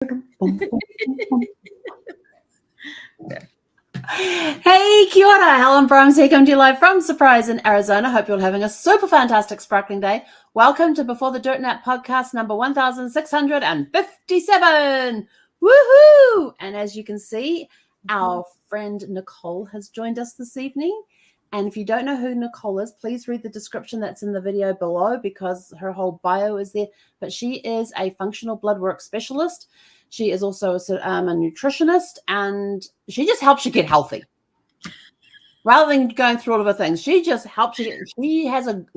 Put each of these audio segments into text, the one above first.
Hey, kia ora. Helen Brahms here, coming to you live from Surprise in Arizona. Hope you're all having a super fantastic sparkling day. Welcome to Before the Dirt Nap podcast number 1657. Woohoo! And as you can see, our friend Nicole has joined us this evening. And if you don't know who Nicole is, please read the description that's in the video below because her whole bio is there. But she is a functional bloodwork specialist. She is also a nutritionist, and she just helps you get healthy. Rather than going through all of the things, she just helps you get.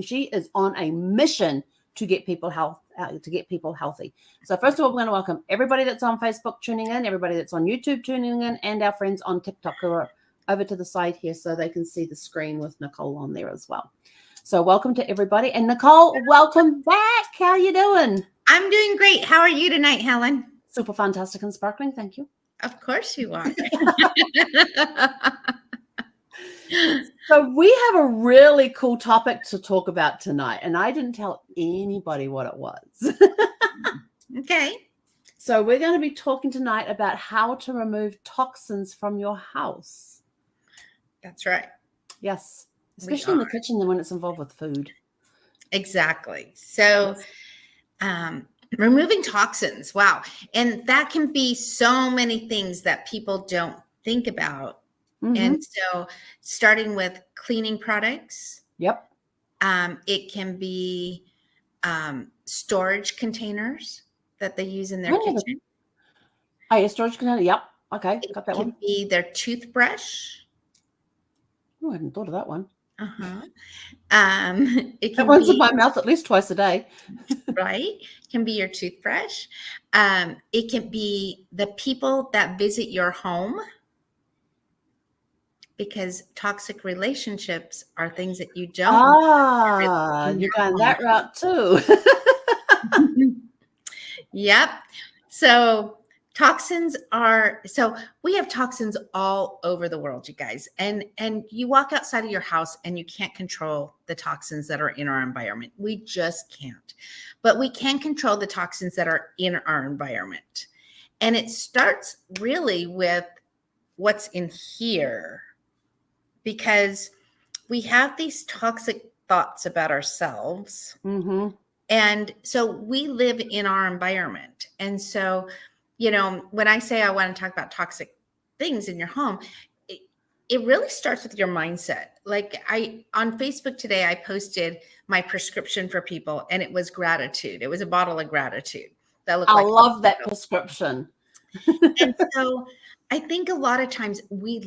She is on a mission to get people healthy. So first of all, we're going to welcome everybody that's on Facebook tuning in, everybody that's on YouTube tuning in, and our friends on TikTok who are over to the side here so they can see the screen with Nicole on there as well. So welcome to everybody, and Nicole, welcome back. How are you doing? I'm doing great. How are you tonight, Helen? Super fantastic and sparkling. Thank you. Of course you are. So we have a really cool topic to talk about tonight, and I didn't tell anybody what it was. Okay. So we're going to be talking tonight about how to remove toxins from your house. That's right. Yes. Especially in the kitchen when it's involved with food. Exactly. So removing toxins. Wow. And that can be so many things that people don't think about. Mm-hmm. And so starting with cleaning products. Yep. It can be storage containers that they use in their kitchen. Oh, yeah, storage container. Yep. Okay. Got that one. It can be their toothbrush. Oh, I hadn't thought of that one. It can that runs in my mouth at least twice a day. Right? It can be your toothbrush. It can be the people that visit your home, because toxic relationships are things that you don't. You're going that route too. Yep. So we have toxins all over the world, you guys. And you walk outside of your house and you can't control the toxins that are in our environment. We just can't. But we can control the toxins that are in our environment. And it starts really with what's in here, because we have these toxic thoughts about ourselves. Mm-hmm. And so we live in our environment. And so, when I say I want to talk about toxic things in your home, it really starts with your mindset. Like on Facebook today, I posted my prescription for people, and it was gratitude. It was a bottle of gratitude. I love that prescription. And so I think a lot of times we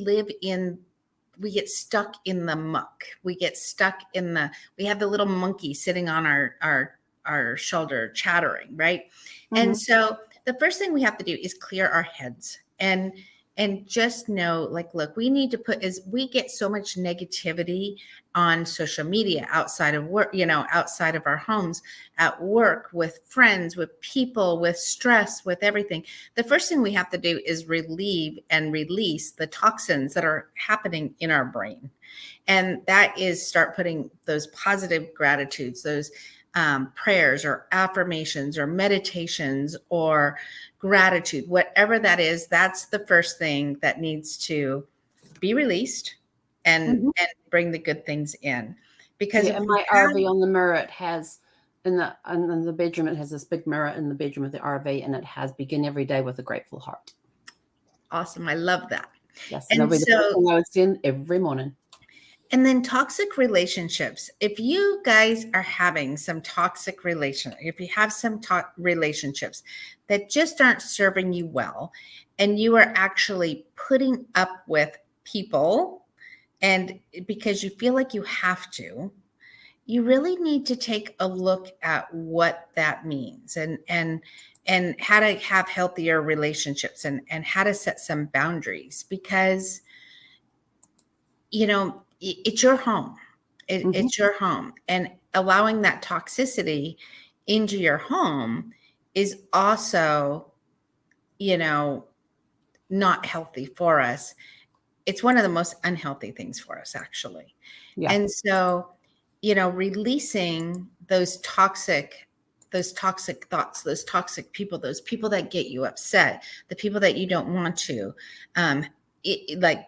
get stuck in the muck. We get stuck we have the little monkey sitting on our shoulder chattering, right? Mm-hmm. And so the first thing we have to do is clear our heads and just know, like, look, we need to we get so much negativity on social media, outside of work, outside of our homes, at work, with friends, with people, with stress, with everything. The first thing we have to do is relieve and release the toxins that are happening in our brain. And that is start putting those positive gratitudes, those prayers or affirmations or meditations or gratitude, whatever that is, that's the first thing that needs to be released and bring the good things in. Because in my RV on the mirror, it has in the bedroom, it has this big mirror in the bedroom of the RV, and it has begin every day with a grateful heart. Awesome. I love that. Yes. And so, the first thing I would send every morning. And then toxic relationships. If you guys are having some toxic if you have some relationships that just aren't serving you well, and you are actually putting up with people, and because you feel like you have to, you really need to take a look at what that means and how to have healthier relationships and how to set some boundaries, because, it's your home. It's your home, and allowing that toxicity into your home is also, not healthy for us. It's one of the most unhealthy things for us, actually. Yeah. And so, releasing those toxic those toxic thoughts, those toxic people, those people that get you upset, the people that you don't want to,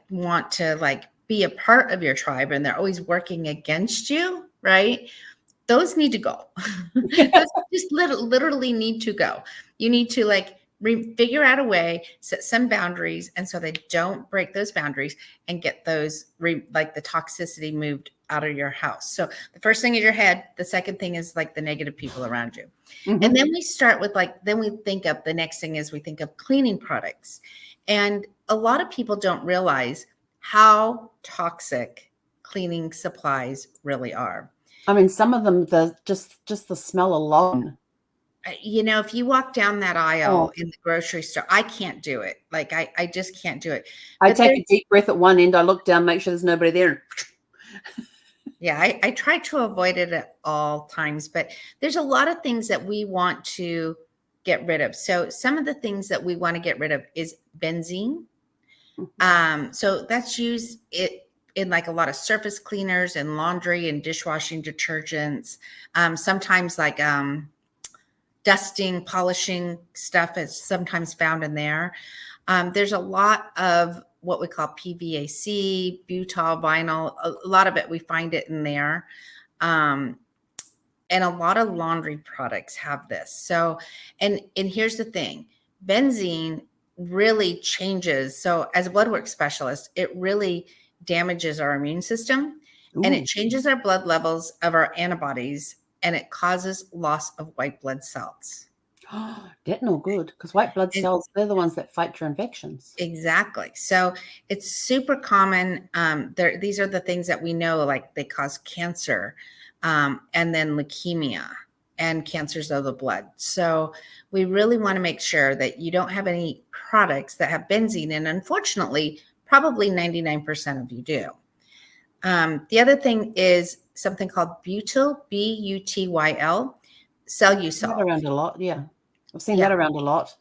want to be a part of your tribe, and they're always working against you, right? Those need to go. Those just literally need to go. You need to figure out a way, set some boundaries, and so they don't break those boundaries, and get those the toxicity moved out of your house. So the first thing is your head. The second thing is the negative people around you. Mm-hmm. And then we start with then we think of the next thing is we think of cleaning products. And a lot of people don't realize how toxic cleaning supplies really are. I mean, some of them, just the smell alone. If you walk down that aisle in the grocery store, I can't do it. I just can't do it. I take a deep breath at one end. I look down, make sure there's nobody there. Yeah, I try to avoid it at all times, but there's a lot of things that we want to get rid of. So some of the things that we want to get rid of is benzene. So that's used in a lot of surface cleaners and laundry and dishwashing detergents. Sometimes dusting, polishing stuff is sometimes found in there. There's a lot of what we call PVAC, butyl, vinyl. A lot of it, we find it in there. And a lot of laundry products have this. So, and here's the thing, benzene really changes. So as a bloodwork specialist, it really damages our immune system. Ooh. And it changes our blood levels of our antibodies, and it causes loss of white blood cells. That's not good, because white blood cells, they're the ones that fight your infections. Exactly. So it's super common. These are the things that we know, they cause cancer, and then leukemia and cancers of the blood. So we really want to make sure that you don't have any products that have benzene. And unfortunately, probably 99% of you do. The other thing is something called butyl, B-U-T-Y-L, Cellular. Around a lot, yeah. I've seen that around a lot.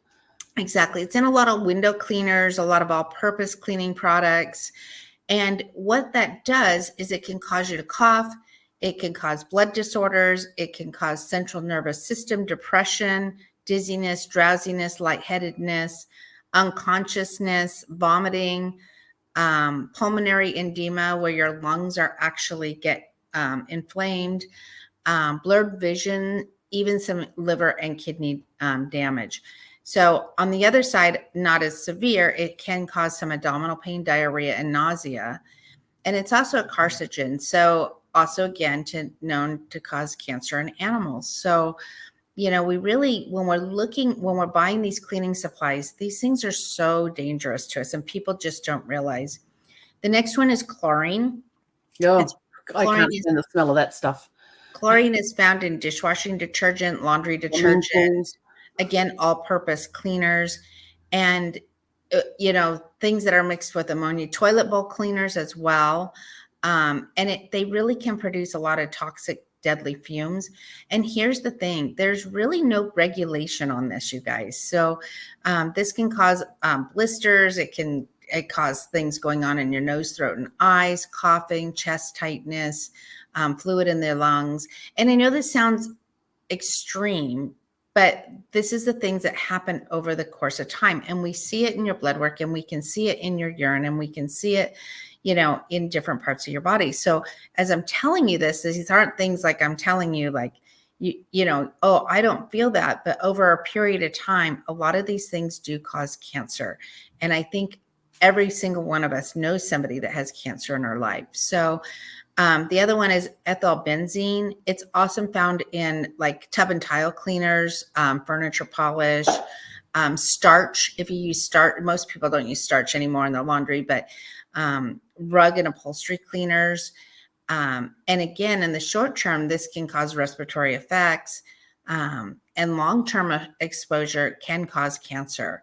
Exactly. It's in a lot of window cleaners, a lot of all-purpose cleaning products. And what that does is it can cause you to cough. It can cause blood disorders. It can cause central nervous system depression, dizziness, drowsiness, lightheadedness, unconsciousness, vomiting, pulmonary edema, where your lungs are actually get inflamed, blurred vision, even some liver and kidney damage. So on the other side, not as severe, it can cause some abdominal pain, diarrhea, and nausea. And it's also a carcinogen. So also, again, known to cause cancer in animals. So, we really, when we're buying these cleaning supplies, these things are so dangerous to us, and people just don't realize. The next one is chlorine. Yeah, I can't stand the smell of that stuff. Chlorine is found in dishwashing detergent, laundry detergent, again, all-purpose cleaners, and things that are mixed with ammonia, toilet bowl cleaners as well. And they really can produce a lot of toxic, deadly fumes. And here's the thing, there's really no regulation on this, you guys. So this can cause blisters. It cause things going on in your nose, throat, and eyes, coughing, chest tightness, fluid in their lungs. And I know this sounds extreme, but this is the things that happen over the course of time. And we see it in your blood work, and we can see it in your urine, and we can see it, in different parts of your body. So as I'm telling you this, these aren't things I'm telling you, oh, I don't feel that. But over a period of time, a lot of these things do cause cancer. And I think every single one of us knows somebody that has cancer in our life. So the other one is ethyl benzene. It's also found in tub and tile cleaners, furniture polish, starch. If you use starch, most people don't use starch anymore in their laundry, but rug and upholstery cleaners. And again, in the short term, this can cause respiratory effects, and long-term exposure can cause cancer.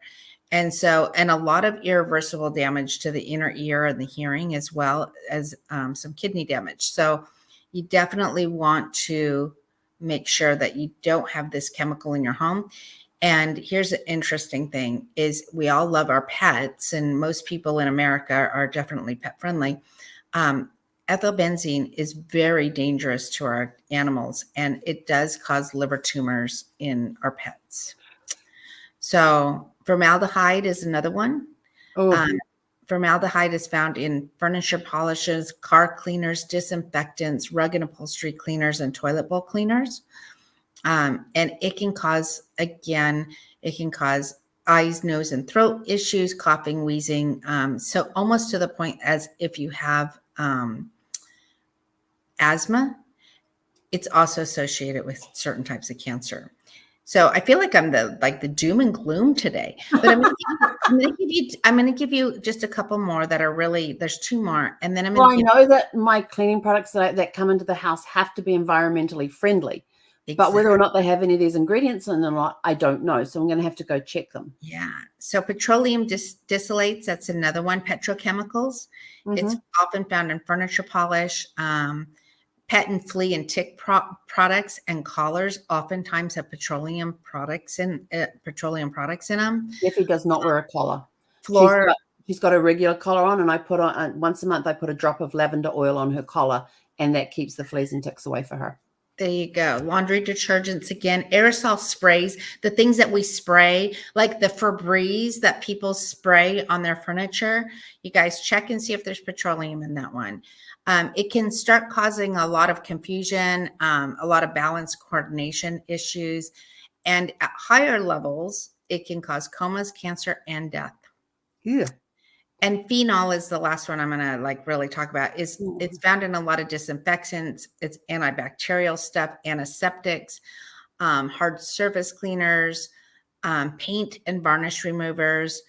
And a lot of irreversible damage to the inner ear and the hearing, as well as some kidney damage. So you definitely want to make sure that you don't have this chemical in your home. And here's the interesting thing is we all love our pets, and most people in America are definitely pet friendly. ethylbenzene is very dangerous to our animals, and it does cause liver tumors in our pets. So formaldehyde is another one. Oh, Formaldehyde is found in furniture polishes, car cleaners, disinfectants, rug and upholstery cleaners, and toilet bowl cleaners. And it can cause, again, it can cause eyes, nose, and throat issues, coughing, wheezing. So almost to the point as if you have asthma, it's also associated with certain types of cancer. So I feel like I'm the doom and gloom today, but I'm going to give you just a couple more that are really, there's two more. And then well, I know that my cleaning products that come into the house have to be environmentally friendly, but whether or not they have any of these ingredients in them or not, I don't know. So I'm going to have to go check them. Yeah. So petroleum distillates, that's another one. Petrochemicals. It's often found in furniture polish. Pet and flea and tick products and collars oftentimes have petroleum products in them. Jeffy does not wear a collar. Floor. She's got a regular collar on, and I put on once a month. I put a drop of lavender oil on her collar, and that keeps the fleas and ticks away for her. There you go. Laundry detergents again, aerosol sprays, the things that we spray, like the Febreze that people spray on their furniture. You guys check and see if there's petroleum in that one. It can start causing a lot of confusion, a lot of balance coordination issues. And at higher levels, it can cause comas, cancer, and death. Yeah. And phenol is the last one I'm going to really talk about. It's found in a lot of disinfectants. It's antibacterial stuff, antiseptics, hard surface cleaners, paint and varnish removers,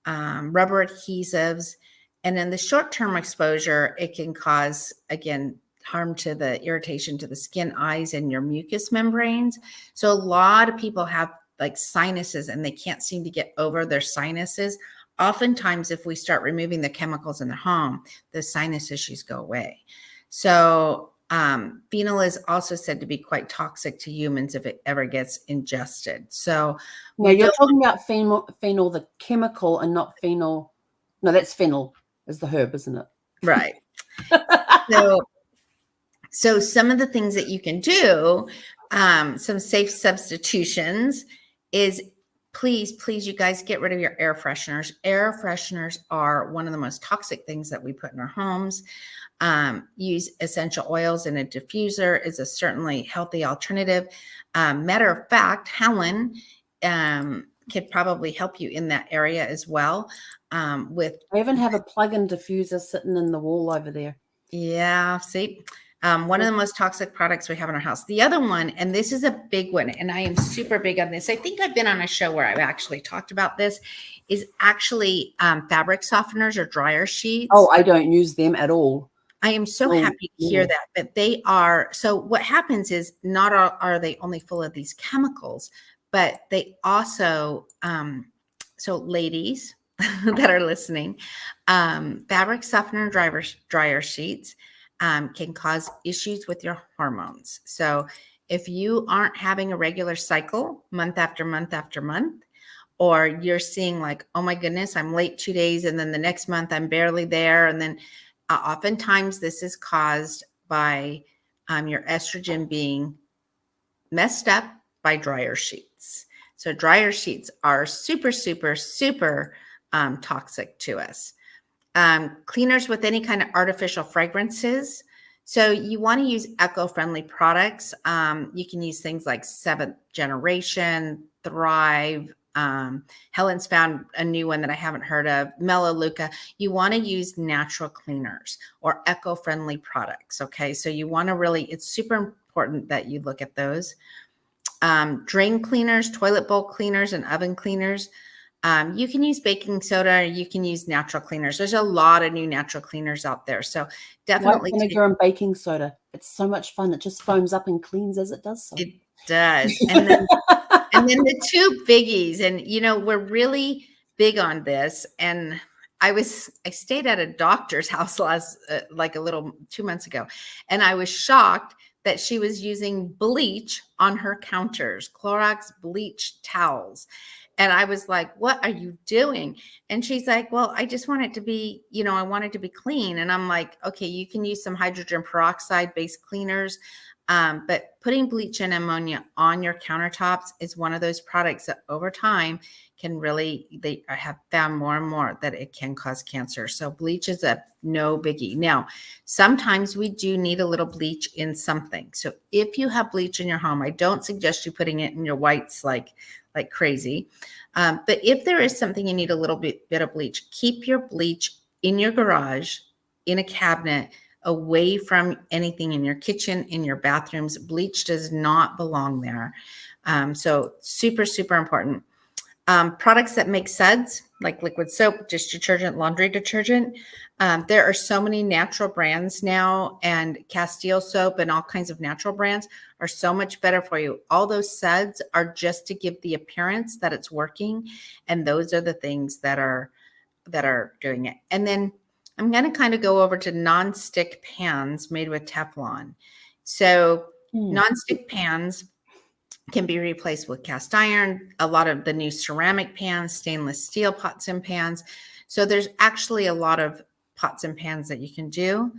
rubber adhesives. And in the short-term exposure, it can cause, again, harm to the irritation to the skin, eyes, and your mucous membranes. So a lot of people have sinuses and they can't seem to get over their sinuses. Oftentimes, if we start removing the chemicals in the home, the sinus issues go away. So phenol is also said to be quite toxic to humans if it ever gets ingested. So now you're talking about phenol, the chemical, and not phenol. No, that's fennel is the herb, isn't it? Right. So some of the things that you can do, some safe substitutions is please, you guys get rid of your air fresheners. Air fresheners are one of the most toxic things that we put in our homes. Use essential oils in a diffuser is a certainly healthy alternative. Matter of fact, Helen could probably help you in that area as well. I even have a plug-in diffuser sitting in the wall over there. Yeah, see, one of the most toxic products we have in our house. The other one, and this is a big one, and I am super big on this. I think I've been on a show where I've actually talked about this, is actually fabric softeners or dryer sheets. Oh, I don't use them at all. I am so happy to hear that. But they are, so what happens is not are they only full of these chemicals, but they also, so ladies that are listening, fabric softener dryer sheets can cause issues with your hormones. So if you aren't having a regular cycle month after month after month, or you're seeing oh my goodness, I'm late 2 days, and then the next month I'm barely there. And then oftentimes this is caused by your estrogen being messed up by dryer sheets. So dryer sheets are super, super, super toxic to us. Cleaners with any kind of artificial fragrances. So you want to use eco-friendly products. You can use things like 7th Generation, Thrive. Helen's found a new one that I haven't heard of, Melaleuca. You want to use natural cleaners or eco-friendly products. Okay. So you want to it's super important that you look at those. Drain cleaners, toilet bowl cleaners, and oven cleaners. You can use baking soda. You can use natural cleaners. There's a lot of new natural cleaners out there. So definitely white vinegar and baking soda. It's so much fun. It just foams up and cleans as it does so. It does. And then the two biggies, and we're really big on this. And I stayed at a doctor's house last 2 months ago, and I was shocked that she was using bleach on her counters, Clorox bleach towels. And I was like, what are you doing? And she's like, well, I just want it to be, I want it to be clean. And I'm like, okay, you can use some hydrogen peroxide based cleaners. But putting bleach and ammonia on your countertops is one of those products that over time they have found more and more that it can cause cancer. So bleach is a no biggie. Now, sometimes we do need a little bleach in something. So if you have bleach in your home, I don't suggest you putting it in your whites like crazy. But if there is something you need a little bit of bleach, keep your bleach in your garage, in a cabinet, away from anything in your kitchen, in your bathrooms. Bleach does not belong there. So super, super important. Products that make suds, like liquid soap, dish detergent, laundry detergent. There are so many natural brands now, and Castile soap and all kinds of natural brands are so much better for you. All those suds are just to give the appearance that it's working. And those are the things that are doing it. And then I'm going to kind of go over to nonstick pans made with Teflon. So nonstick pans can be replaced with cast iron, a lot of the new ceramic pans, stainless steel pots and pans. So there's actually a lot of pots and pans that you can do.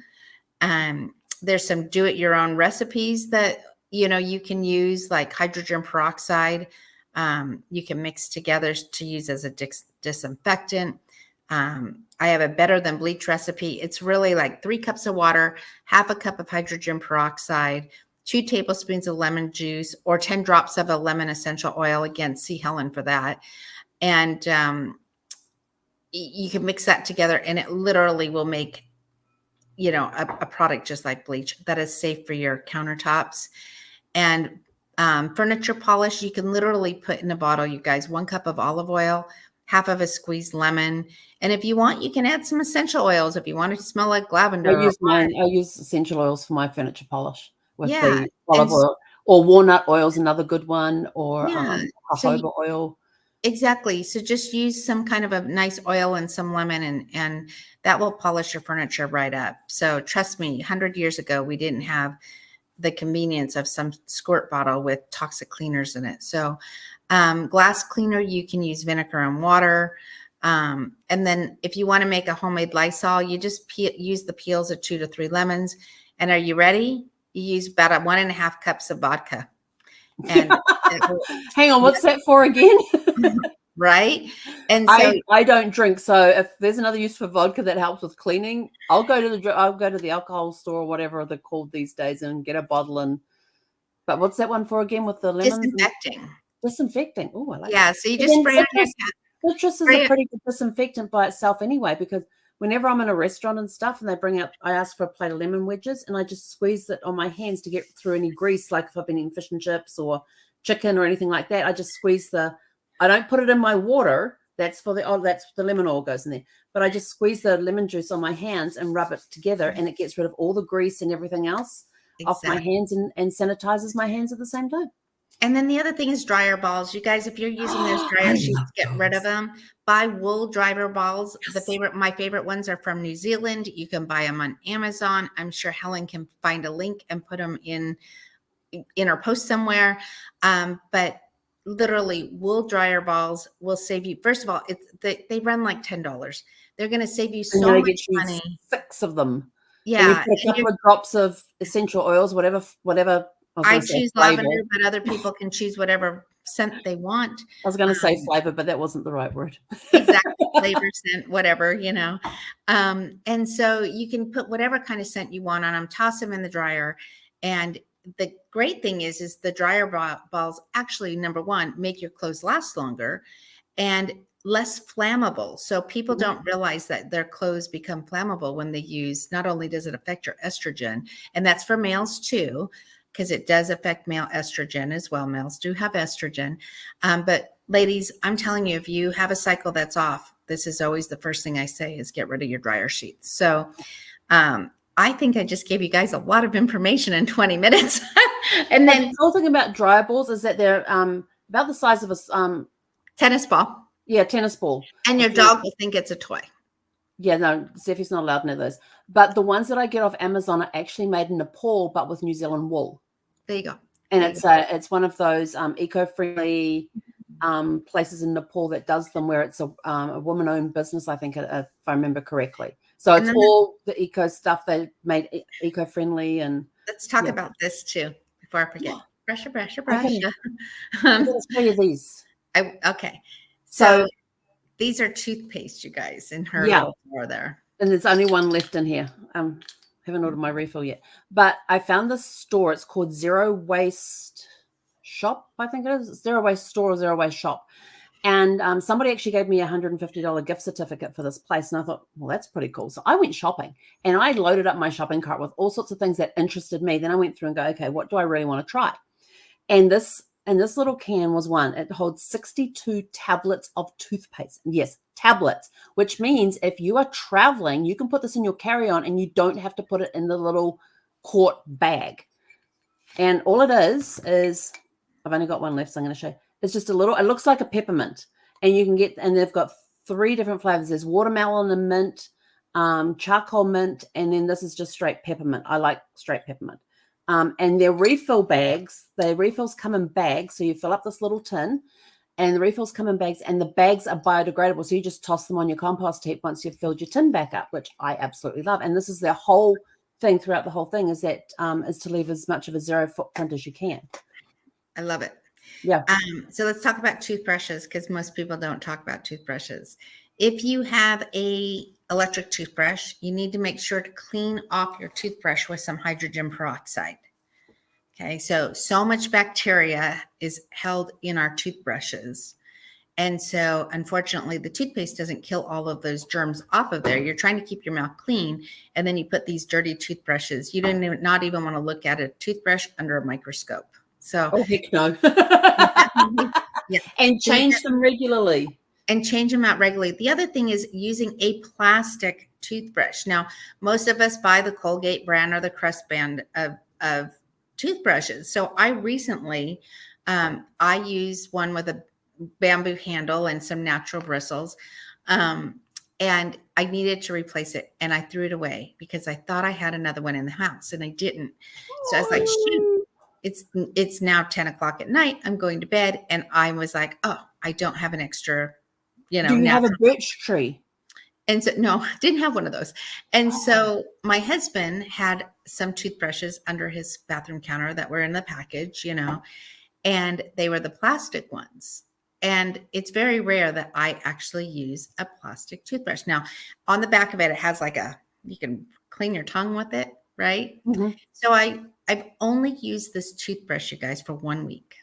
There's some do-it-your-own recipes that, you can use, like hydrogen peroxide. You can mix together to use as a disinfectant. I have a better than bleach recipe. It's really like 3 cups of water, half a cup of hydrogen peroxide, 2 tablespoons of lemon juice, or 10 drops of a lemon essential oil. Again, see Helen for that. And you can mix that together, and it literally will make, a product just like bleach that is safe for your countertops. And furniture polish, you can literally put in a bottle, you guys, 1 cup of olive oil, half of a squeezed lemon. And if you want, you can add some essential oils if you want it to smell like lavender. I use essential oils for my furniture polish with Yeah. the olive oil, or walnut oil is another good one, or jojoba oil. Exactly. So just use some kind of a nice oil and some lemon, and that will polish your furniture right up. So trust me, 100 years ago, we didn't have the convenience of some squirt bottle with toxic cleaners in it. So glass cleaner, you can use vinegar and water. And then if you want to make a homemade Lysol, you just use the peels of 2 to 3 lemons. And are you ready? You use about 1.5 cups of vodka. And hang on, what's that for again? Right. And so I don't drink, so if there's another use for vodka that helps with cleaning, I'll go to the alcohol store or whatever they're called these days and get a bottle. But what's that one for again with the lemons? Disinfecting. Oh, I like that. So you just spray on your citrus is a pretty good disinfectant by itself anyway, because whenever I'm in a restaurant and stuff and they bring out, I ask for a plate of lemon wedges and I just squeeze it on my hands to get through any grease, like if I've been eating fish and chips or chicken or anything like that. I just squeeze I don't put it in my water. That's the lemon oil goes in there. But I just squeeze the lemon juice on my hands and rub it together, and it gets rid of all the grease and everything else off my hands and sanitizes my hands at the same time. And then the other thing is dryer balls. You guys, if you're using those dryer sheets, get rid of them. Buy wool dryer balls. Yes. My favorite ones are from New Zealand. You can buy them on Amazon. I'm sure Helen can find a link and put them in her post somewhere. But literally, wool dryer balls will save you. First of all, they run like $10. They're going to save you so much money. 6 of them. Yeah, and you put a couple of drops of essential oils, whatever. I choose lavender, but other people can choose whatever scent they want. I was going to say flavor, but that wasn't the right word. Exactly. Flavor, scent, whatever, And so you can put whatever kind of scent you want on them, toss them in the dryer. And the great thing is the dryer balls actually, number one, make your clothes last longer and less flammable. So people don't realize that their clothes become flammable when they use, not only does it affect your estrogen, and that's for males too, because it does affect male estrogen as well. Males do have estrogen. But ladies, I'm telling you, if you have a cycle that's off, this is always the first thing I say is get rid of your dryer sheets. So I think I just gave you guys a lot of information in 20 minutes. And then the whole thing about dryer balls is that they're about the size of a tennis ball. Yeah, tennis ball. And your dog will think it's a toy. Yeah, no, Zephy's not allowed near those. But the ones that I get off Amazon are actually made in Nepal, but with New Zealand wool. There you go. And it's one of those eco-friendly places in Nepal that does them, where it's a woman-owned business, I think, if I remember correctly. So it's all the eco stuff they made eco-friendly. And let's talk about this too before I forget. Brush. I'm going to show you these. Okay. So these are toothpaste, you guys, in her little drawer there. And there's only one left in here. Haven't ordered my refill yet. But I found this store. It's called Zero Waste Shop, I think it is. Zero Waste Store or Zero Waste Shop. And somebody actually gave me a $150 gift certificate for this place. And I thought, well, that's pretty cool. So I went shopping and I loaded up my shopping cart with all sorts of things that interested me. Then I went through and go, okay, what do I really want to try? And this little can was one. It holds 62 tablets of toothpaste. Yes, tablets, which means if you are traveling, you can put this in your carry-on and you don't have to put it in the little quart bag. And all it is I've only got one left, so I'm going to show you. It's just a little, it looks like a peppermint. And you can get, and they've got 3 different flavors. There's watermelon and mint, charcoal mint, and then this is just straight peppermint. I like straight peppermint. And they're refill bags. The refills come in bags. So you fill up this little tin and the refills come in bags, and the bags are biodegradable. So you just toss them on your compost heap once you've filled your tin back up, which I absolutely love. And this is their whole thing throughout the whole thing is that is to leave as much of a zero footprint as you can. I love it. Yeah. So let's talk about toothbrushes, because most people don't talk about toothbrushes. If you have a electric toothbrush, you need to make sure to clean off your toothbrush with some hydrogen peroxide. Okay, so much bacteria is held in our toothbrushes. And so unfortunately, the toothpaste doesn't kill all of those germs off of there. You're trying to keep your mouth clean, and then you put these dirty toothbrushes. You not even want to look at a toothbrush under a microscope. So heck no. Yeah. And change them regularly. And change them out regularly. The other thing is using a plastic toothbrush. Now, most of us buy the Colgate brand or the Crest brand of toothbrushes. So I recently, I use one with a bamboo handle and some natural bristles. And I needed to replace it, and I threw it away because I thought I had another one in the house, and I didn't. So I was like, shoot, it's now 10 o'clock at night. I'm going to bed. And I was like, oh, I don't have an extra, Do you have a birch tree? And so, no, didn't have one of those. And so my husband had some toothbrushes under his bathroom counter that were in the package, and they were the plastic ones. And it's very rare that I actually use a plastic toothbrush. Now, on the back of it, it has you can clean your tongue with it, right? Mm-hmm. So I've only used this toothbrush, you guys, for 1 week.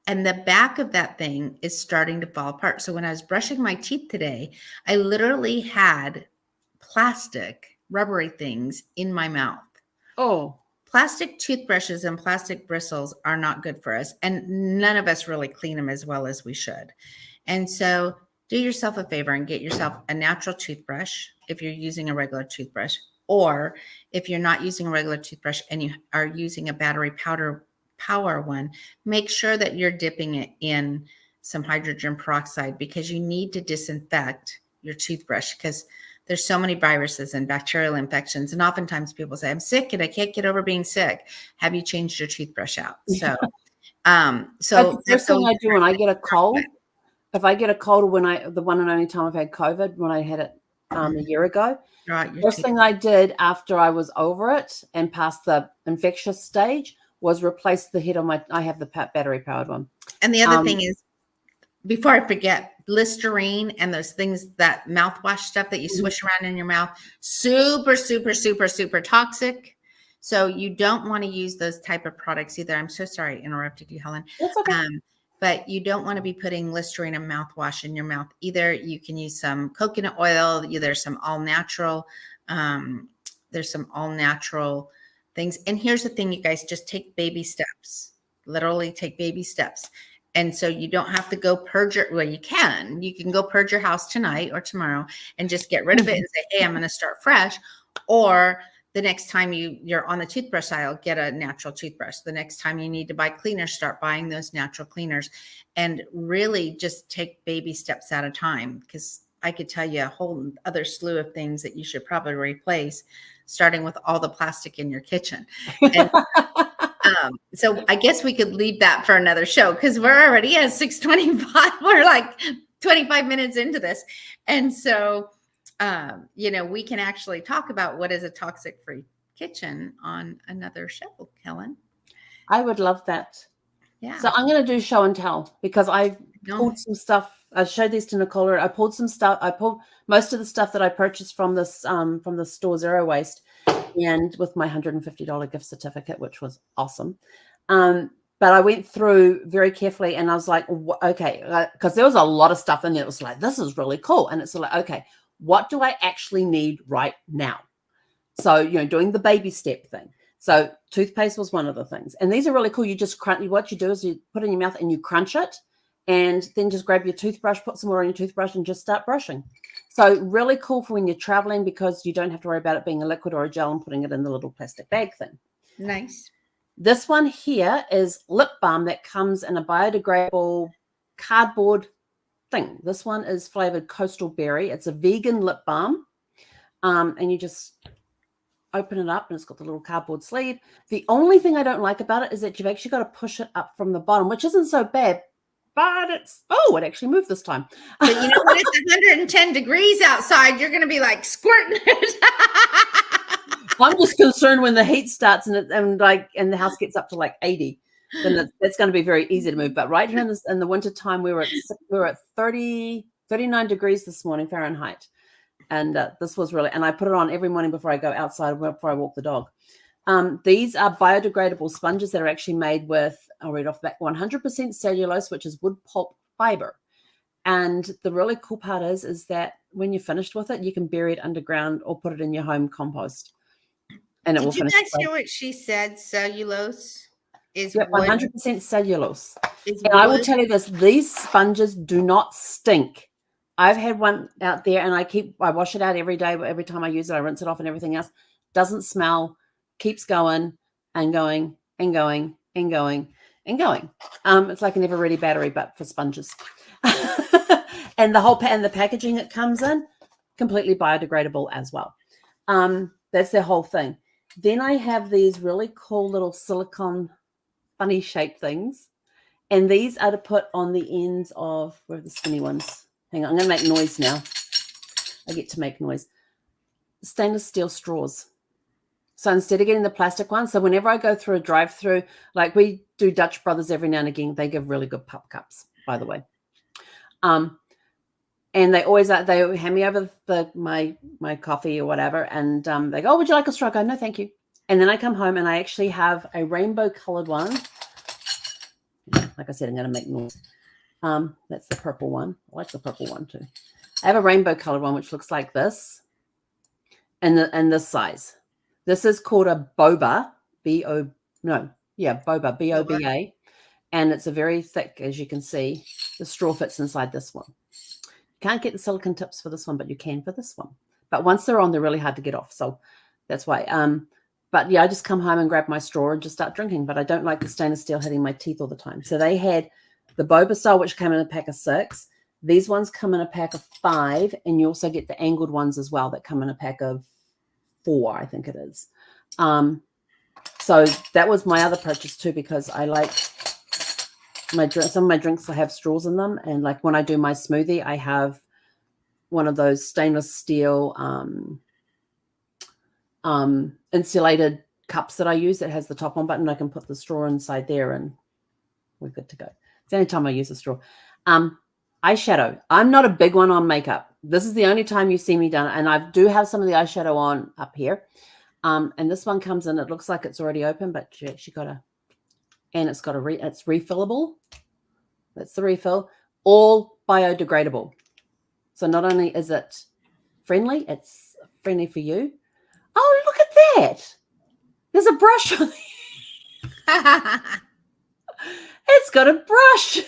And the back of that thing is starting to fall apart. So when I was brushing my teeth today, I literally had plastic, rubbery things in my mouth. Oh. Plastic toothbrushes and plastic bristles are not good for us. And none of us really clean them as well as we should. And so do yourself a favor and get yourself a natural toothbrush if you're using a regular toothbrush. Or if you're not using a regular toothbrush and you are using a battery power one, make sure that you're dipping it in some hydrogen peroxide, because you need to disinfect your toothbrush, because there's so many viruses and bacterial infections. And oftentimes people say, I'm sick and I can't get over being sick. Have you changed your toothbrush out? So, the first thing I do when I get a cold, if I get a cold, the one and only time I've had COVID, when I had it a year ago, first thing I did after I was over it and past the infectious stage was replace the head on I have the battery powered one. And the other thing is, before I forget, Listerine and those things, that mouthwash stuff that you swish around in your mouth, super, super, super, super toxic. So you don't want to use those type of products either. I'm so sorry I interrupted you, Helen. That's okay. But you don't want to be putting Listerine and mouthwash in your mouth either. You can use some coconut oil. There's some all natural. Things. And here's the thing, you guys, just take baby steps, literally take baby steps. And so you don't have to go purge you can go purge your house tonight or tomorrow and just get rid of it and say, hey, I'm going to start fresh. Or the next time you're on the toothbrush aisle, get a natural toothbrush. The next time you need to buy cleaners, start buying those natural cleaners, and really just take baby steps at a time. Because I could tell you a whole other slew of things that you should probably replace, starting with all the plastic in your kitchen. And, So I guess we could leave that for another show because we're already at 6:25. We're like 25 minutes into this. And so, we can actually talk about what is a toxic-free kitchen on another show, Helen. I would love that. Yeah. So I'm going to do show and tell because I pulled some stuff. I showed these to Nicole. I pulled some stuff. I pulled most of the stuff that I purchased from this from the store Zero Waste, and with my $150 gift certificate, which was awesome. But I went through very carefully, and I was like, okay, because there was a lot of stuff in there. It was like, this is really cool, and it's like, okay, what do I actually need right now? So doing the baby step thing. So toothpaste was one of the things. And these are really cool. You just crunch. What you do is you put it in your mouth and you crunch it, and then just grab your toothbrush, put some more on your toothbrush, and just start brushing. So really cool for when you're traveling because you don't have to worry about it being a liquid or a gel and putting it in the little plastic bag thing. Nice. This one here is lip balm that comes in a biodegradable cardboard thing. This one is flavored coastal berry. It's a vegan lip balm. And you just open it up and it's got the little cardboard sleeve. The only thing I don't like about it is that you've actually got to push it up from the bottom, which isn't so bad, but it actually moved this time. But you know when it's 110 degrees outside, you're going to be like squirting it. I'm just concerned when the heat starts and the house gets up to like 80, then that's going to be very easy to move. But right here in the winter time, we were at 39 degrees this morning Fahrenheit. And this was really, and I put it on every morning before I go outside, before I walk the dog. These are biodegradable sponges that are actually made with, I'll read off the back, 100% cellulose, which is wood pulp fiber. And the really cool part is that when you're finished with it, you can bury it underground or put it in your home compost. And it will finish. Did you guys hear what she said? Cellulose is 100% cellulose. And I will tell you this, these sponges do not stink. I've had one out there and I wash it out every day, but every time I use it, I rinse it off and everything else. Doesn't smell, keeps going and going and going and going and going. It's like an ever-ready battery, but for sponges. And the packaging it comes in, completely biodegradable as well. That's their whole thing. Then I have these really cool little silicone funny shaped things. And these are to put on the ends of, where are the skinny ones? Hang on, I'm going to make noise now. I get to make noise. Stainless steel straws. So instead of getting the plastic one, so whenever I go through a drive-through, like we do Dutch Brothers every now and again, they give really good pup cups, by the way. And they always they hand me over my coffee or whatever, and they go, "Oh, would you like a straw?" I go, "No, thank you." And then I come home and I actually have a rainbow-colored one. Like I said, I'm going to make noise. That's the purple one. I like the purple one too. I have a rainbow colored one, which looks like this. And this size. This is called a boba, boba, B-O-B-A. And it's a very thick, as you can see. The straw fits inside this one. You can't get the silicone tips for this one, but you can for this one. But once they're on, they're really hard to get off. So that's why. But yeah, I just come home and grab my straw and just start drinking. But I don't like the stainless steel hitting my teeth all the time. So they had the boba style, which came in a pack of 6. These ones come in a pack of 5, and you also get the angled ones as well that come in a pack of 4, I think it is. So that was my other purchase too, because I like some of my drinks will have straws in them, and like when I do my smoothie, I have one of those stainless steel insulated cups that I use that has the top on button. I can put the straw inside there, and we're good to go. It's the only time I use a straw. Eyeshadow. I'm not a big one on makeup. This is the only time you see me done it. And I do have some of the eyeshadow on up here. And this one comes in. It looks like it's already open, but she got it's refillable. That's the refill. All biodegradable. So not only is it friendly, it's friendly for you. Oh, look at that. There's a brush on it. It's got a brush.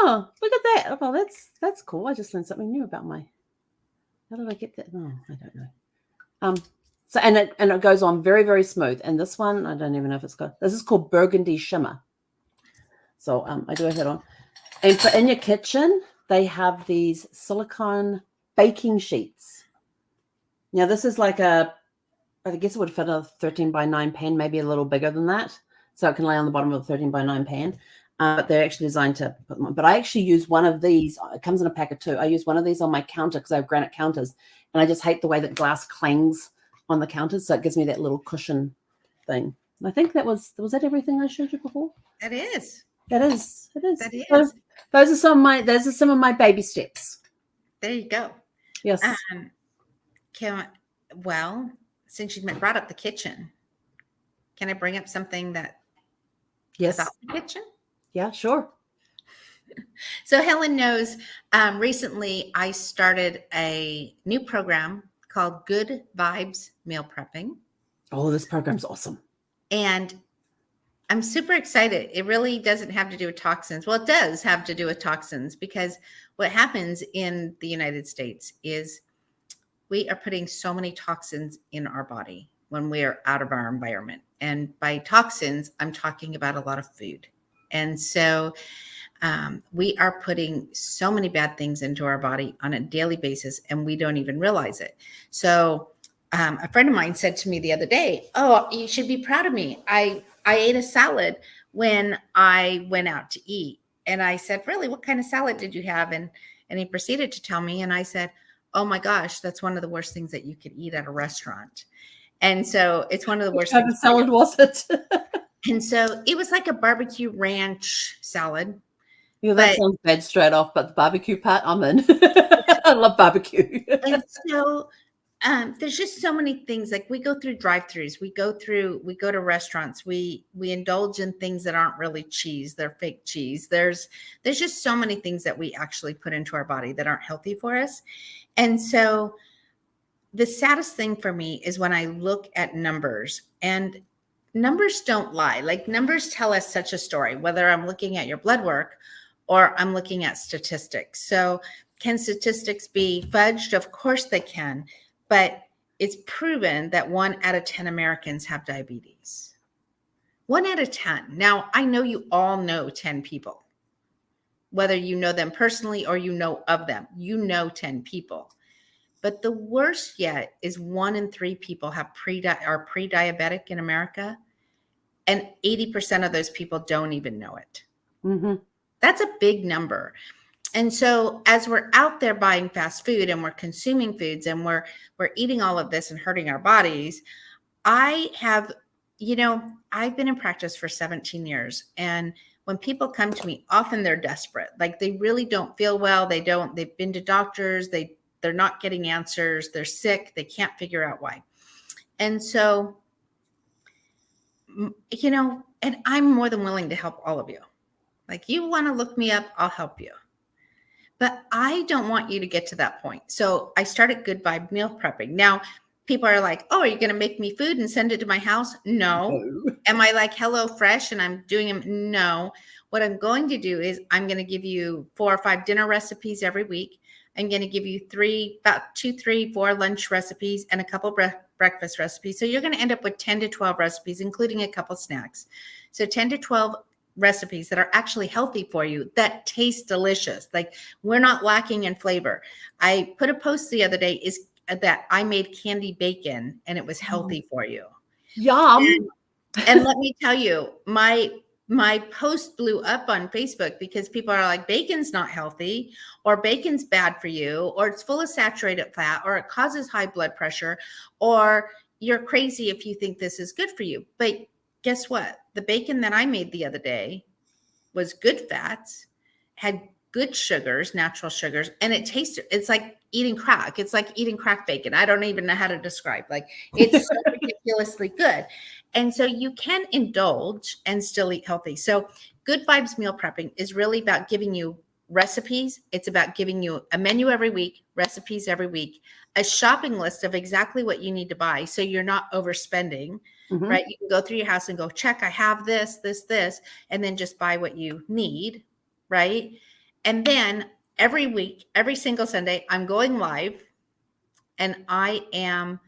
Oh, look at that. Oh, that's cool. I just learned something new about how did I get that? No, I don't know. So and it goes on very, very smooth. And this one, I don't even know if this is called Burgundy Shimmer. So I do have that on. And for in your kitchen, they have these silicone baking sheets. Now this is like a I guess it would fit a 13 by 9 pan, maybe a little bigger than that. So it can lay on the bottom of a 13 by 9 pan. But they're actually designed to put them on. But I actually use one of these. It comes in a pack of 2. I use one of these on my counter because I have granite counters. And I just hate the way that glass clangs on the counters. So it gives me that little cushion thing. And I think was that everything I showed you before? That is. That is. It is. That is. So those are some of my baby steps. There you go. Yes. Well, since you brought up the kitchen, can I bring up something that about the kitchen? Yeah, sure. So Helen knows recently I started a new program called Good Vibes Meal Prepping. Oh, this program's awesome. And I'm super excited. It really doesn't have to do with toxins. Well, it does have to do with toxins, because what happens in the United States is we are putting so many toxins in our body when we are out of our environment. And by toxins, I'm talking about a lot of food. And so we are putting so many bad things into our body on a daily basis, and we don't even realize it. So a friend of mine said to me the other day, "Oh, you should be proud of me. I ate a salad when I went out to eat." And I said, "Really? What kind of salad did you have?" And he proceeded to tell me, and I said, "Oh my gosh, that's one of the worst things that you could eat at a restaurant." And so it's one of the worst things. What salad was it? And so it was like a barbecue ranch salad. Yeah, that sounds bad straight off, but the barbecue part, I'm in. I love barbecue. And so there's just so many things. Like, we go through drive-thrus, we go to restaurants, we indulge in things that aren't really cheese, they're fake cheese. There's just so many things that we actually put into our body that aren't healthy for us. And so the saddest thing for me is when I look at numbers, and numbers don't lie. Like, numbers tell us such a story, whether I'm looking at your blood work or I'm looking at statistics. So can statistics be fudged? Of course they can, but it's proven that 1 out of 10 Americans have diabetes. 1 out of 10. Now, I know you all know 10 people, whether you know them personally or you know of them, 10 people. But the worst yet is 1 in 3 people are pre-diabetic in America, and 80% of those people don't even know it. Mm-hmm. That's a big number. And so as we're out there buying fast food and we're consuming foods and we're eating all of this and hurting our bodies, I've been in practice for 17 years. And when people come to me, often they're desperate. Like, they really don't feel well. They've been to doctors. They're not getting answers. They're sick. They can't figure out why. And so, and I'm more than willing to help all of you. Like, you want to look me up, I'll help you. But I don't want you to get to that point. So I started Good Vibe Meal Prepping. Now, people are like, "Oh, are you going to make me food and send it to my house?" No. Am I like Hello Fresh and I'm doing them? No. What I'm going to do is I'm going to give you 4 or 5 dinner recipes every week. I'm going to give you 2, 3, 4 lunch recipes and a couple breakfast recipes. So you're going to end up with 10 to 12 recipes, including a couple snacks. So 10 to 12 recipes that are actually healthy for you, that taste delicious. Like, we're not lacking in flavor. I put a post the other day that I made candy bacon and it was healthy for you. Yum. And let me tell you, my post blew up on Facebook because people are like, bacon's not healthy, or bacon's bad for you, or it's full of saturated fat, or it causes high blood pressure, or you're crazy if you think this is good for you. But guess what? The bacon that I made the other day was good fats, had good sugars, natural sugars, and it's like eating crack. It's like eating crack bacon. I don't even know how to describe. Like, it's so ridiculously good. And so you can indulge and still eat healthy. So Good Vibes Meal Prepping is really about giving you recipes. It's about giving you a menu every week, recipes every week, a shopping list of exactly what you need to buy, so you're not overspending. Mm-hmm. Right? You can go through your house and go, check, I have this, and then just buy what you need, right? And then every week, every single Sunday, I'm going live, and I am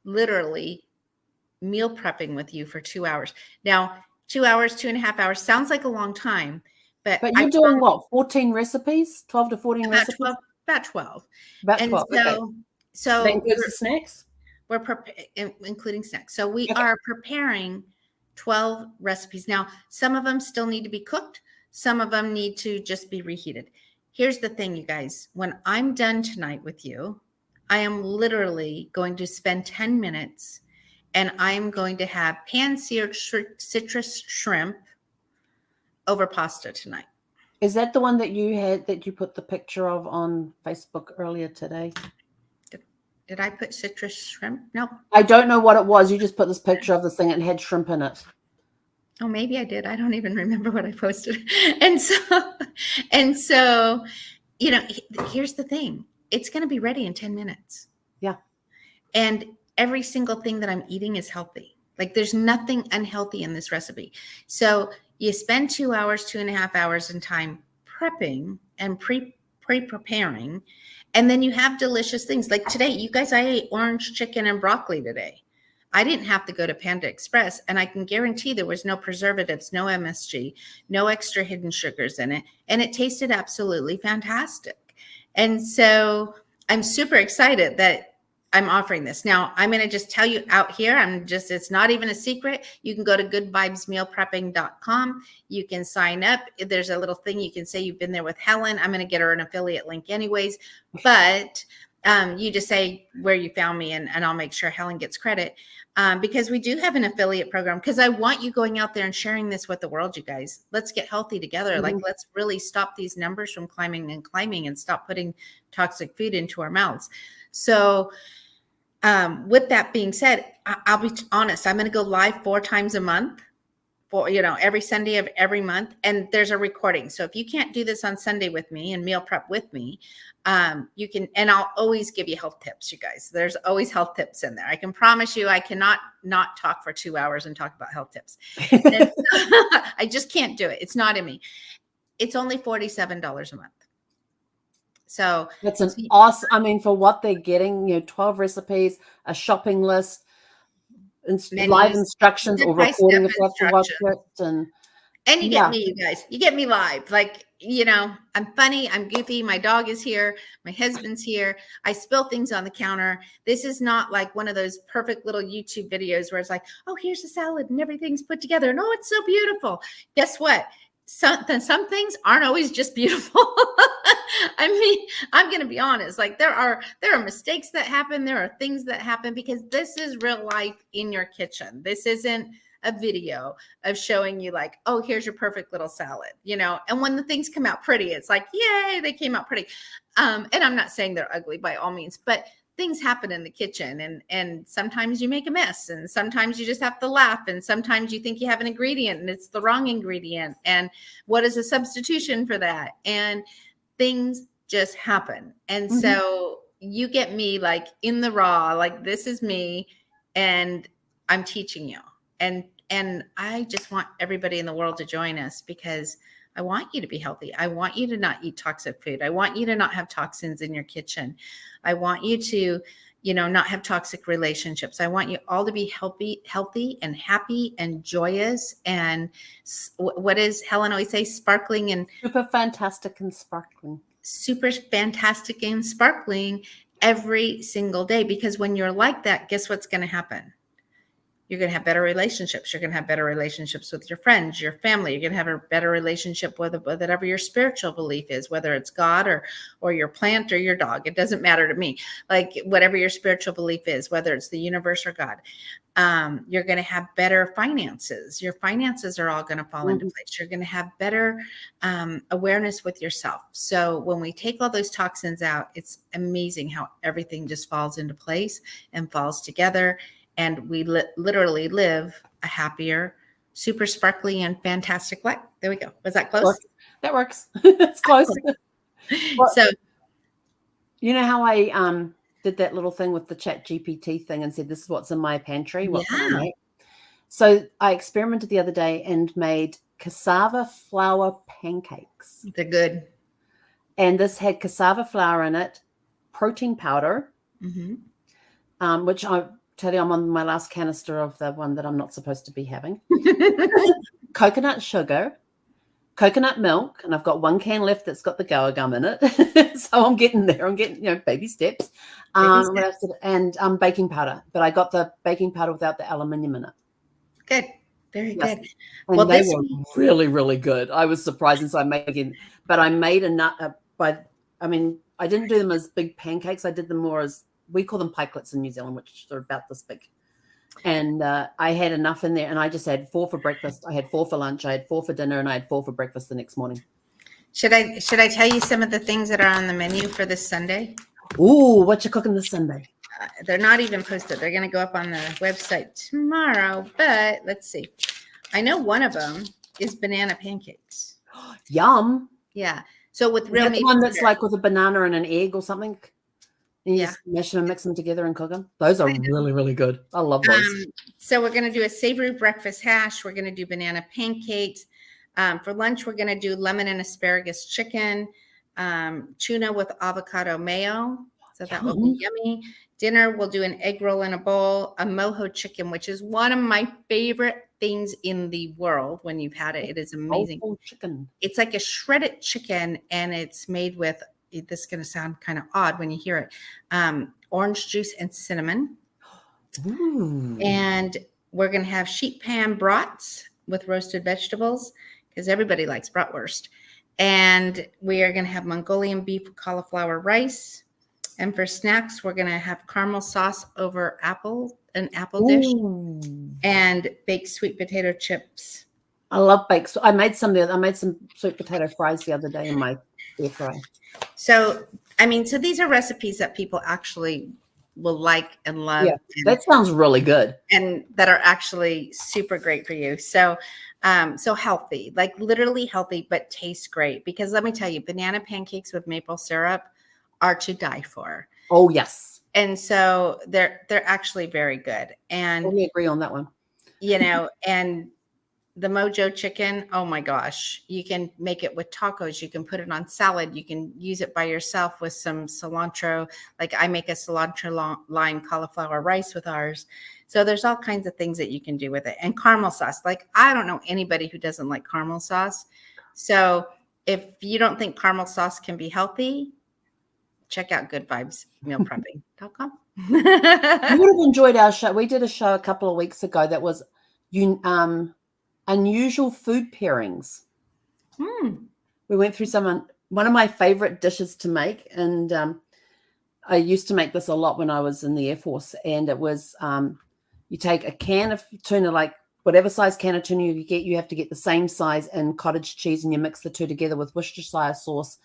literally meal prepping with you for 2 hours. Now, 2 hours, 2.5 hours sounds like a long time, but you're doing what? 14 recipes? 12 to 14 recipes? About 12. About 12. And so that includes the snacks? including snacks. So we Okay. are preparing 12 recipes. Now, some of them still need to be cooked. Some of them need to just be reheated. Here's the thing, you guys. When I'm done tonight with you, I am literally going to spend 10 minutes and I'm going to have pan-seared citrus shrimp over pasta tonight. Is that the one that you put the picture of on Facebook earlier today? Did I put citrus shrimp? No. I don't know what it was. You just put this picture of this thing and it had shrimp in it. Oh, maybe I did. I don't even remember what I posted. And so, you know, here's the thing. It's going to be ready in 10 minutes. Yeah. And every single thing that I'm eating is healthy. Like there's nothing unhealthy in this recipe. So you spend 2 hours, 2.5 hours in time prepping and pre-preparing. And then you have delicious things. Like today, you guys, I ate orange chicken and broccoli today. I didn't have to go to Panda Express, and I can guarantee there was no preservatives, no MSG, no extra hidden sugars in it, and it tasted absolutely fantastic. And so I'm super excited that I'm offering this. Now, I'm going to just tell you out here, it's not even a secret. You can go to goodvibesmealprepping.com. You can sign up. There's a little thing you can say you've been there with Helen. I'm going to get her an affiliate link anyways, but you just say where you found me and I'll make sure Helen gets credit because we do have an affiliate program because I want you going out there and sharing this with the world, you guys. Let's get healthy together. Mm-hmm. Like, let's really stop these numbers from climbing and stop putting toxic food into our mouths. So with that being said, I'll be honest, I'm going to go live 4 times a month. For, every Sunday of every month, and there's a recording. So if you can't do this on Sunday with me and meal prep with me, you can, and I'll always give you health tips, you guys. There's always health tips in there. I can promise you, I cannot not talk for 2 hours and talk about health tips. I just can't do it. It's not in me. It's only $47 a month. So that's an awesome, I mean, for what they're getting, 12 recipes, a shopping list, live instructions or recording if you have to watch it. And you get me, you guys. You get me live. Like, I'm funny. I'm goofy. My dog is here. My husband's here. I spill things on the counter. This is not like one of those perfect little YouTube videos where it's like, oh, here's a salad and everything's put together. And oh, it's so beautiful. Guess what? Some things aren't always just beautiful. I mean, I'm going to be honest. Like there are mistakes that happen. There are things that happen because this is real life in your kitchen. This isn't a video of showing you like, oh, here's your perfect little salad, and when the things come out pretty, it's like, yay, they came out pretty. And I'm not saying they're ugly by all means, but things happen in the kitchen and sometimes you make a mess and sometimes you just have to laugh and sometimes you think you have an ingredient and it's the wrong ingredient. And what is a substitution for that? And things just happen. And so you get me like in the raw, like this is me and I'm teaching you. And I just want everybody in the world to join us because I want you to be healthy. I want you to not eat toxic food. I want you to not have toxins in your kitchen. I want you to, not have toxic relationships. I want you all to be healthy and happy and joyous. And what does Helen always say? Sparkling and super fantastic and sparkling. Super fantastic and sparkling every single day. Because when you're like that, guess what's going to happen? You're going to have better relationships. You're going to have better relationships with your friends, your family. You're going to have a better relationship with whatever your spiritual belief is, whether it's God or your plant or your dog. It doesn't matter to me. Like whatever your spiritual belief is, whether it's the universe or God, you're going to have better finances. Your finances are all going to fall into place. You're going to have better awareness with yourself. So when we take all those toxins out, it's amazing how everything just falls into place and falls together. And we literally live a happier, super sparkly and fantastic life. There we go. Was that close? That works. It's close. Well, so, you know how I did that little thing with the Chat GPT thing and said, this is what's in my pantry. What can I make? So I experimented the other day and made cassava flour pancakes. They're good. And this had cassava flour in it, protein powder, which I tell you, I'm on my last canister of the one that I'm not supposed to be having. Coconut sugar, coconut milk, and I've got 1 can left that's got the goa gum in it. So I'm getting there. I'm getting, baby steps. What else and baking powder. But I got the baking powder without the aluminium in it. Good. Very good. And well, they were really, really good. I was surprised, and so I made again. But I made I didn't do them as big pancakes. I did them more as, we call them pikelets in New Zealand, which are about this big. And I had enough in there, and I just had 4 for breakfast. I had 4 for lunch. I had 4 for dinner, and I had 4 for breakfast the next morning. Should I tell you some of the things that are on the menu for this Sunday? Ooh, what you cooking this Sunday? They're not even posted. They're going to go up on the website tomorrow, but let's see. I know one of them is banana pancakes. Yum. Yeah. So with real meat. The one that's like with a banana and an egg or something? And you just mash them and mix them together and cook them. Those are really, really good. I love those. So we're going to do a savory breakfast hash. We're going to do banana pancakes. For lunch, we're going to do lemon and asparagus chicken, tuna with avocado mayo. So that will be yummy. Dinner, we'll do an egg roll in a bowl, a mojo chicken, which is one of my favorite things in the world. When you've had it, it is amazing. Chicken. It's like a shredded chicken, and it's made with, this is going to sound kind of odd when you hear it, orange juice and cinnamon. Ooh. And we're going to have sheet pan brats with roasted vegetables, because everybody likes bratwurst. And we are going to have Mongolian beef with cauliflower rice. And for snacks, we're going to have caramel sauce over an apple dish, and baked sweet potato chips. I love baked. I made some sweet potato fries the other day in my air fryer. So, so these are recipes that people actually will like and love. Yeah, that sounds really good. And that are actually super great for you. So, so healthy, like literally healthy, but tastes great. Because let me tell you, banana pancakes with maple syrup are to die for. Oh, yes. And so they're actually very good. And we agree on that one. And the mojo chicken, oh my gosh, you can make it with tacos. You can put it on salad. You can use it by yourself with some cilantro. Like I make a cilantro lime cauliflower rice with ours. So there's all kinds of things that you can do with it. And caramel sauce. Like I don't know anybody who doesn't like caramel sauce. So if you don't think caramel sauce can be healthy, check out goodvibesmealprepping.com. You would have enjoyed our show. We did a show a couple of weeks ago that was unusual food pairings. We went through one of my favorite dishes to make, and I used to make this a lot when I was in the Air Force. And it was you take a can of tuna, like whatever size can of tuna you get, you have to get the same size and cottage cheese, and you mix the two together with Worcestershire sauce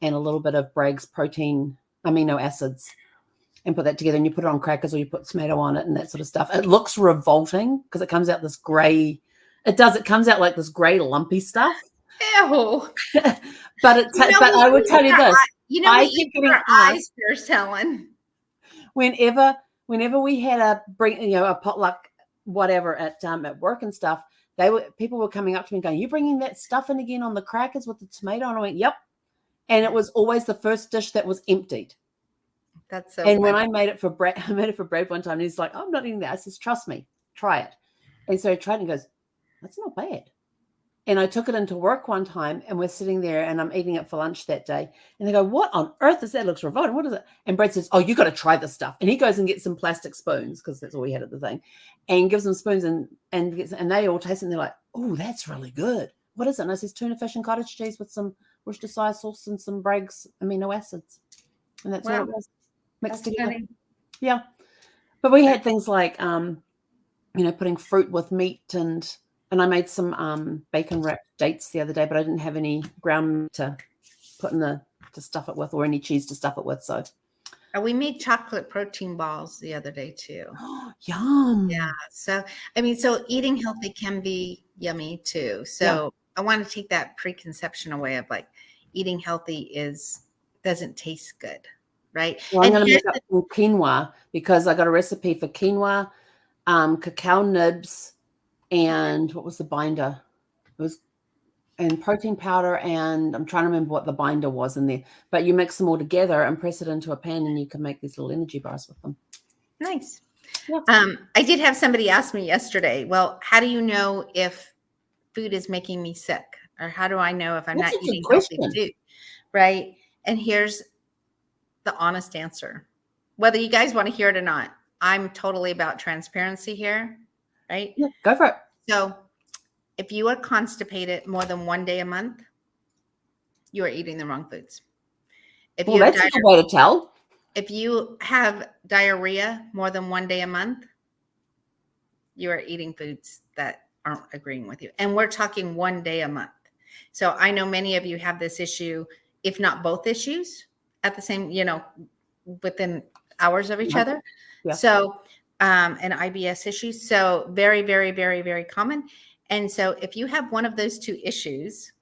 and a little bit of Bragg's protein amino acids, and put that together, and you put it on crackers or you put tomato on it and that sort of stuff. It looks revolting because it comes out this gray. It comes out like this gray lumpy stuff. Ew. But I would tell you this. I keep getting eyes there, Helen. Whenever we had a potluck, whatever at work and stuff, people were coming up to me going, "You bringing that stuff in again on the crackers with the tomato?" And I went, "Yep." And it was always the first dish that was emptied. That's so. And when I made it for Brad, one time, and he's like, "I'm not eating that." I says, "Trust me, try it." And so he tried, and he goes, "That's not bad." And I took it into work one time, and we're sitting there, and I'm eating it for lunch that day. And they go, "What on earth is that? It looks revolting. What is it?" And Brad says, "Oh, you got to try this stuff." And he goes and gets some plastic spoons, because that's all we had at the thing, and gives them spoons, and they all taste it, and they're like, "Oh, that's really good. What is it?" And I says, "Tuna fish and cottage cheese with some Worcestershire sauce and some Bragg's amino acids." And that's all it was, mixed together. Funny. Yeah. But we had things like, putting fruit with meat, and I made some bacon wrapped dates the other day, but I didn't have any ground meat to put to stuff it with, or any cheese to stuff it with. So we made chocolate protein balls the other day too. Yum. Yeah. So, so eating healthy can be yummy too. So I want to take that preconception away of like eating healthy doesn't taste good. Right. Well, I'm going to make up some quinoa, because I got a recipe for quinoa, cacao nibs, and what was the binder? It was and protein powder, and I'm trying to remember what the binder was in there. But you mix them all together and press it into a pan, and you can make these little energy bars with them. Nice. Yeah. I did have somebody ask me yesterday, well, how do you know if food is making me sick? Or how do I know if I'm That's not a good eating healthy question. food? Right. And here's the honest answer. Whether you guys want to hear it or not, I'm totally about transparency here. Right. Yeah, go for it. So if you are constipated more than 1 day a month, you are eating the wrong foods. If Well, you have that's a good way to tell. if you have diarrhea more than 1 day a month, you are eating foods that aren't agreeing with you. And we're talking 1 day a month. So I know many of you have this issue, if not both issues at the same, within hours of each other. Yeah. So, and IBS issues. So very, very, very, very common. And so if you have one of those two issues,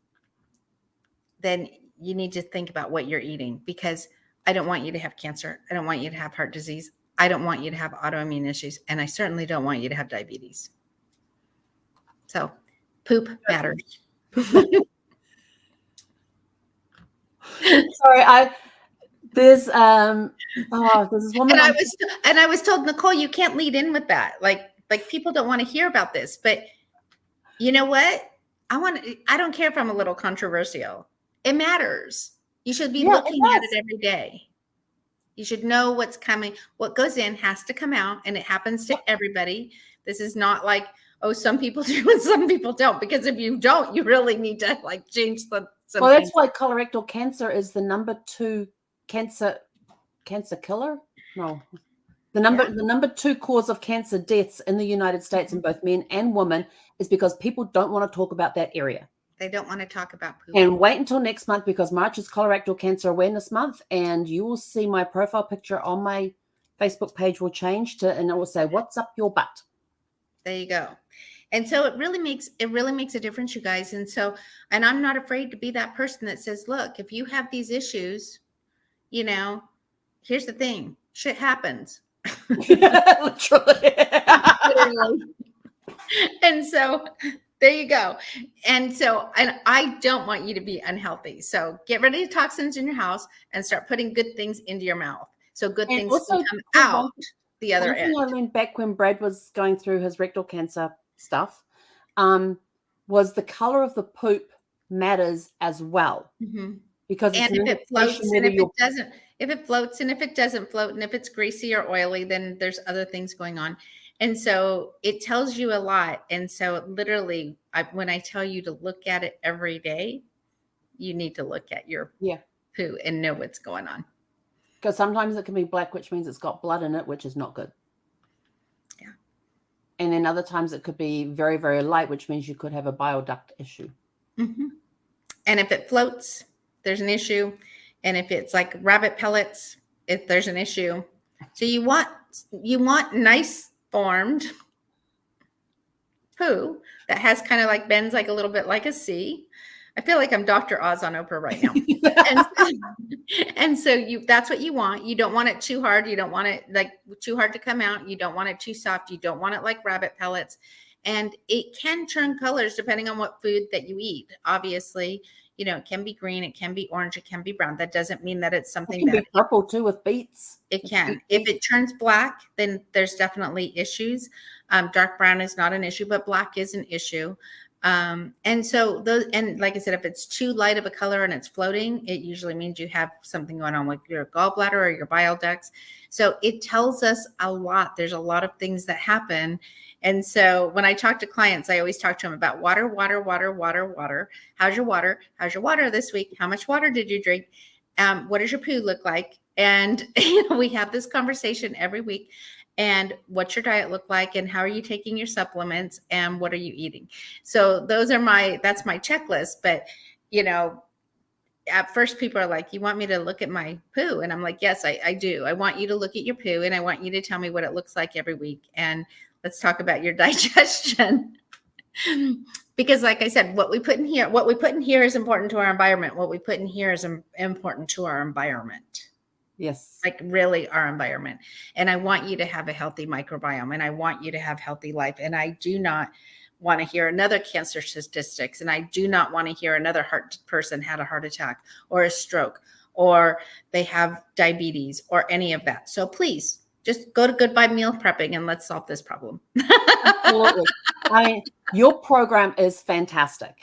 then you need to think about what you're eating, because I don't want you to have cancer. I don't want you to have heart disease. I don't want you to have autoimmune issues. And I certainly don't want you to have diabetes. So poop matters. Sorry, there's this woman. And I was told, Nicole, you can't lead in with that. Like people don't want to hear about this, but you know what? I don't care if I'm a little controversial. It matters. You should be looking at it every day. You should know what's coming. What goes in has to come out, and it happens to everybody. This is not like, oh, some people do and some people don't, because if you don't, you really need to change the. Well, that's why colorectal cancer is the number 2 cancer killer. No, the number 2 cause of cancer deaths in the United States in both men and women is because people don't want to talk about that area. They don't want to talk about poop. And wait until next month, because March is Colorectal Cancer Awareness Month, and you will see my profile picture on my Facebook page will change and it will say, "What's up your butt?" There you go. And so it really makes a difference, you guys. And so, and I'm not afraid to be that person that says, look, if you have these issues, here's the thing, shit happens. Literally. And so there you go. And I don't want you to be unhealthy. So get rid of the toxins in your house and start putting good things into your mouth. So good things also can come out the other end. I learned back when Brad was going through his rectal cancer stuff, was the color of the poop matters as well. Mm-hmm. Because if it floats and if it floats and if it doesn't float and if it's greasy or oily, then there's other things going on. And so it tells you a lot. And so literally, when I tell you to look at it every day, you need to look at your poo and know what's going on. Because sometimes it can be black, which means it's got blood in it, which is not good. Yeah. And then other times it could be very, very light, which means you could have a bile duct issue. Mm-hmm. And if it floats, there's an issue. And if it's like rabbit pellets, there's an issue. So you want nice formed poo that has kind of like bends like a little bit like a C. I feel like I'm Dr. Oz on Oprah right now. and so that's what you want. You don't want it too hard. You don't want it like too hard to come out. You don't want it too soft. You don't want it like rabbit pellets. And it can turn colors depending on what food that you eat. Obviously, it can be green, it can be orange, it can be brown. That doesn't mean that it's something bad. It can be purple too with beets. It can. If it turns black, then there's definitely issues. Dark brown is not an issue, but black is an issue. And so like I said, if it's too light of a color and it's floating, it usually means you have something going on with your gallbladder or your bile ducts. So it tells us a lot. There's a lot of things that happen. And so when I talk to clients, I always talk to them about water. How's your water? How's your water this week? How much water did you drink? What does your poo look like? And we have this conversation every week. And what's your diet look like? And how are you taking your supplements? And what are you eating? So that's my checklist. But, at first people are like, you want me to look at my poo? And I'm like, yes, I do. I want you to look at your poo and I want you to tell me what it looks like every week. And let's talk about your digestion. Because like I said, what we put in here is important to our environment. What we put in here is important to our environment. Yes. Like really our environment. And I want you to have a healthy microbiome and I want you to have healthy life. And I do not want to hear another cancer statistics. And I do not want to hear another person had a heart attack or a stroke or they have diabetes or any of that. So please just go to Goodbye Meal Prepping and let's solve this problem. Absolutely. Your program is fantastic.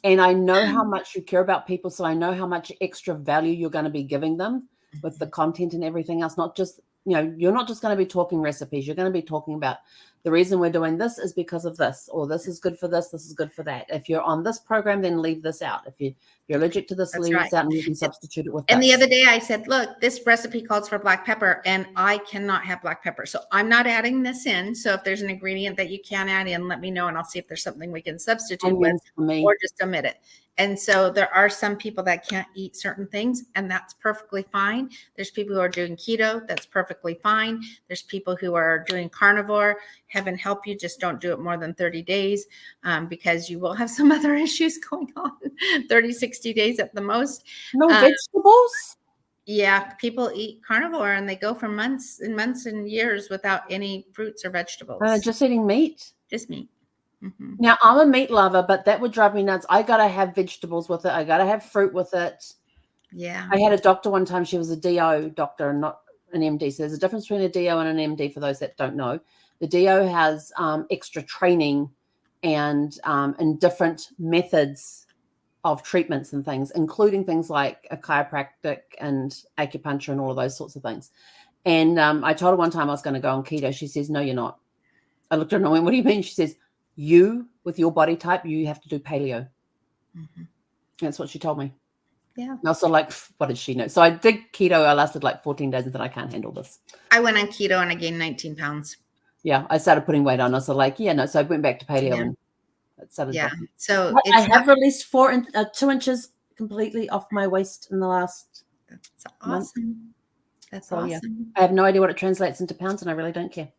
And I know how much you care about people. So I know how much extra value you're going to be giving them with the content and everything else. Not just, you're not just going to be talking recipes. You're going to be talking about the reason we're doing this is because of this, or this is good for this. This is good for that. If you're on this program, then leave this out. If you're allergic to this, That's leave right. this out, and you can substitute it with And this. the other day I said, look, this recipe calls for black pepper and I cannot have black pepper. So I'm not adding this in. So if there's an ingredient that you can add in, let me know and I'll see if there's something we can substitute with or just omit it. And so there are some people that can't eat certain things, and that's perfectly fine. There's people who are doing keto. That's perfectly fine. There's people who are doing carnivore. Heaven help you. Just don't do it more than 30 days because you will have some other issues going on. 30, 60 days at the most. No vegetables? Yeah, people eat carnivore and they go for months and months and years without any fruits or vegetables. Just eating meat? Just meat. Mm-hmm. Now, I'm a meat lover, but that would drive me nuts. I got to have vegetables with it. I got to have fruit with it. Yeah. I had a doctor one time. She was a DO doctor and not an MD. So there's a difference between a DO and an MD for those that don't know. The DO has extra training and different methods of treatments and things, including things like a chiropractic and acupuncture and all of those sorts of things. And I told her one time I was going to go on keto. She says, no, you're not. I looked at her and went, what do you mean? She says, you, with your body type, you have to do paleo. Mm-hmm. That's what she told me. Yeah. And I was sort of like, what did she know? So I did keto. I lasted like 14 days and then I can't handle this. I went on keto and I gained 19 pounds. Yeah. I started putting weight on. I was sort of like, yeah, no. So I went back to paleo and it started. Yeah. dropping. So I have released 2 inches completely off my waist in the last month. That's so, awesome. Yeah. I have no idea what it translates into pounds and I really don't care.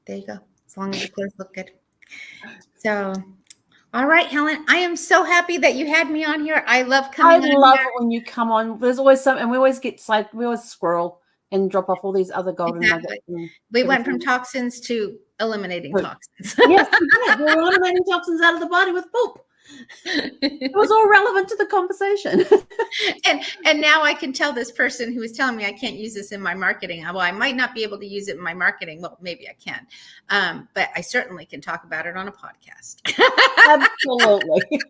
There you go. As long as your clothes look good. So, all right, Helen, I am so happy that you had me on here. I love coming on. I love it when you come on. There's always something, and we always get we always squirrel and drop off all these other golden nuggets. We went from toxins to eliminating toxins. Yes, we did. We're eliminating toxins out of the body with poop. It was all relevant to the conversation. And now I can tell this person who was telling me I can't use this in my marketing. Well, I might not be able to use it in my marketing. Well, maybe I can. But I certainly can talk about it on a podcast. Absolutely.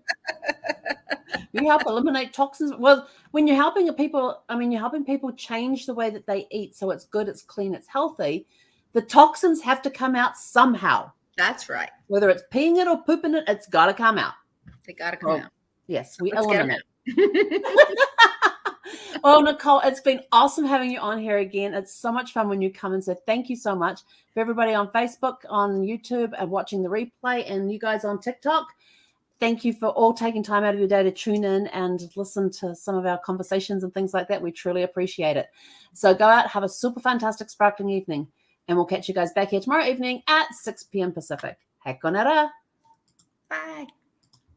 You help eliminate toxins. Well, when you're helping people, you're helping people change the way that they eat so it's good, it's clean, it's healthy. The toxins have to come out somehow. That's right. Whether it's peeing it or pooping it, it's got to come out. They got to come out. Yes, we eliminate. Well, Nicole, it's been awesome having you on here again. It's so much fun when you come and say thank you so much. For everybody on Facebook, on YouTube, and watching the replay, and you guys on TikTok, thank you for all taking time out of your day to tune in and listen to some of our conversations and things like that. We truly appreciate it. So go out, have a super fantastic sparkling evening, and we'll catch you guys back here tomorrow evening at 6 p.m. Pacific. Heck on it. Bye.